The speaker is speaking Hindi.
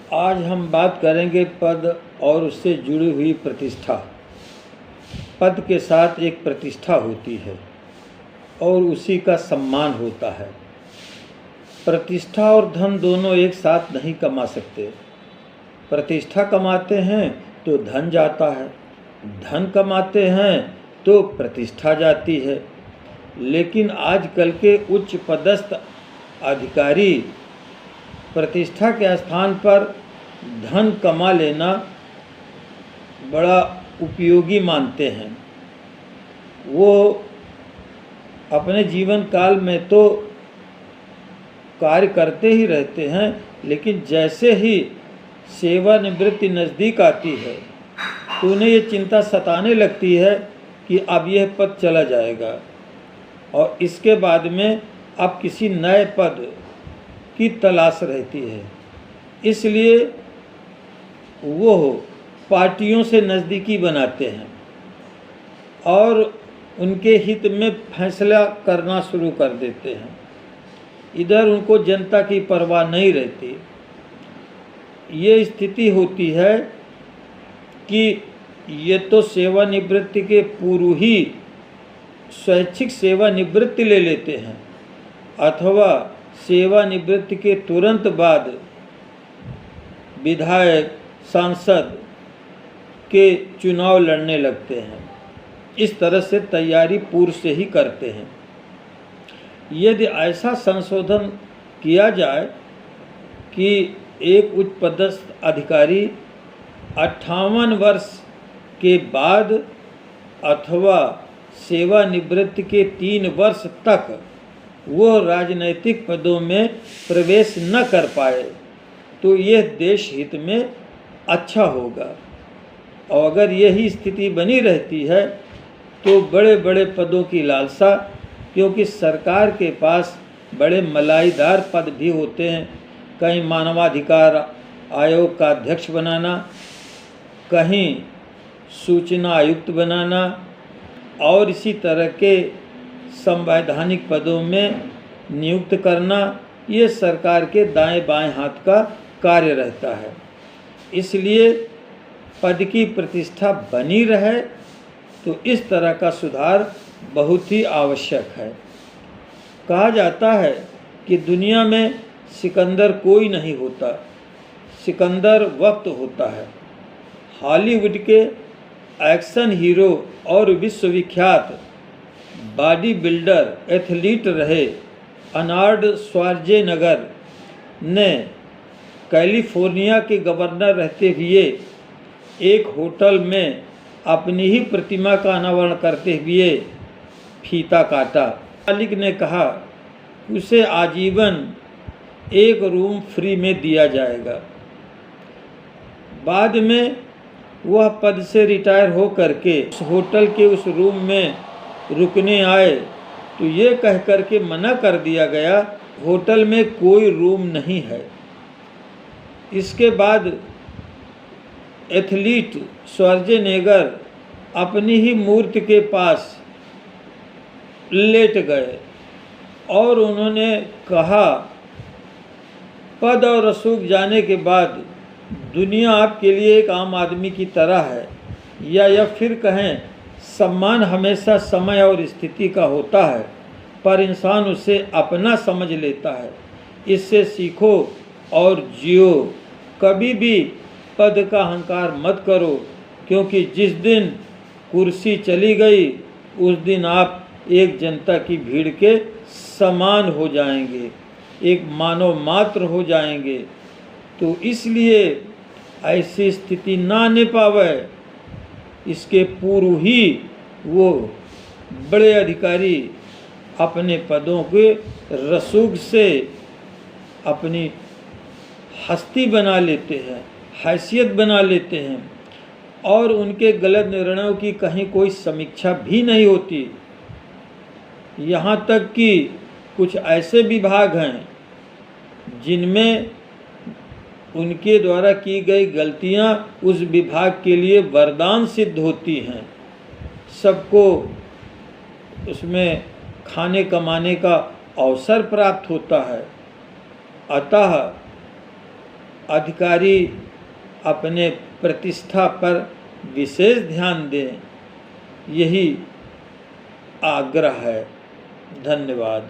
आज हम बात करेंगे पद और उससे जुड़ी हुई प्रतिष्ठा। पद के साथ एक प्रतिष्ठा होती है और उसी का सम्मान होता है। प्रतिष्ठा और धन दोनों एक साथ नहीं कमा सकते। प्रतिष्ठा कमाते हैं तो धन जाता है, धन कमाते हैं तो प्रतिष्ठा जाती है। लेकिन आजकल के उच्च पदस्थ अधिकारी प्रतिष्ठा के स्थान पर धन कमा लेना बड़ा उपयोगी मानते हैं। वो अपने जीवन काल में तो कार्य करते ही रहते हैं, लेकिन जैसे ही सेवानिवृत्ति नज़दीक आती है तो उन्हें ये चिंता सताने लगती है कि अब यह पद चला जाएगा और इसके बाद में अब किसी नए पद की तलाश रहती है। इसलिए वो पार्टियों से नज़दीकी बनाते हैं और उनके हित में फैसला करना शुरू कर देते हैं। इधर उनको जनता की परवाह नहीं रहती। ये स्थिति होती है कि ये तो सेवानिवृत्ति के पूर्व ही स्वैच्छिक सेवानिवृत्ति ले लेते हैं अथवा सेवानिवृत्ति के तुरंत बाद विधायक सांसद के चुनाव लड़ने लगते हैं। इस तरह से तैयारी पूर्व से ही करते हैं। यदि ऐसा संशोधन किया जाए कि एक उच्च पदस्थ अधिकारी 58 वर्ष के बाद अथवा सेवानिवृत्ति के 3 वर्ष तक वो राजनैतिक पदों में प्रवेश न कर पाए तो यह देश हित में अच्छा होगा। और अगर यही स्थिति बनी रहती है तो बड़े बड़े पदों की लालसा, क्योंकि सरकार के पास बड़े मलाईदार पद भी होते हैं, कहीं मानवाधिकार आयोग का अध्यक्ष बनाना, कहीं सूचना आयुक्त बनाना और इसी तरह के संवैधानिक पदों में नियुक्त करना, ये सरकार के दाएं बाएं हाथ का कार्य रहता है। इसलिए पद की प्रतिष्ठा बनी रहे तो इस तरह का सुधार बहुत ही आवश्यक है। कहा जाता है कि दुनिया में सिकंदर कोई नहीं होता, सिकंदर वक्त होता है। हॉलीवुड के एक्शन हीरो और विश्वविख्यात बॉडी बिल्डर एथलीट रहे अर्नोल्ड श्वार्ज़नेगर ने कैलिफोर्निया के गवर्नर रहते हुए एक होटल में अपनी ही प्रतिमा का अनावरण करते हुए फीता काटा। मालिक ने कहा उसे आजीवन एक रूम फ्री में दिया जाएगा। बाद में वह पद से रिटायर हो करके उस होटल के उस रूम में रुकने आए तो ये कह कर के मना कर दिया गया, होटल में कोई रूम नहीं है। इसके बाद एथलीट श्वार्ज़नेगर अपनी ही मूर्ति के पास लेट गए और उन्होंने कहा, पद और रसूख जाने के बाद दुनिया आपके लिए एक आम आदमी की तरह है, या फिर कहें सम्मान हमेशा समय और स्थिति का होता है, पर इंसान उसे अपना समझ लेता है। इससे सीखो और जियो। कभी भी पद का अहंकार मत करो, क्योंकि जिस दिन कुर्सी चली गई उस दिन आप एक जनता की भीड़ के समान हो जाएंगे, एक मानव मात्र हो जाएंगे। तो इसलिए ऐसी स्थिति ना आने पावे, इसके पूर्व ही वो बड़े अधिकारी अपने पदों के रसूख से अपनी हस्ती बना लेते हैं, हैसियत बना लेते हैं और उनके गलत निर्णयों की कहीं कोई समीक्षा भी नहीं होती। यहाँ तक कि कुछ ऐसे विभाग हैं जिनमें उनके द्वारा की गई गलतियाँ उस विभाग के लिए वरदान सिद्ध होती हैं। सबको उसमें खाने कमाने का अवसर प्राप्त होता है। अतः अधिकारी अपने प्रतिष्ठा पर विशेष ध्यान दें, यही आग्रह है। धन्यवाद।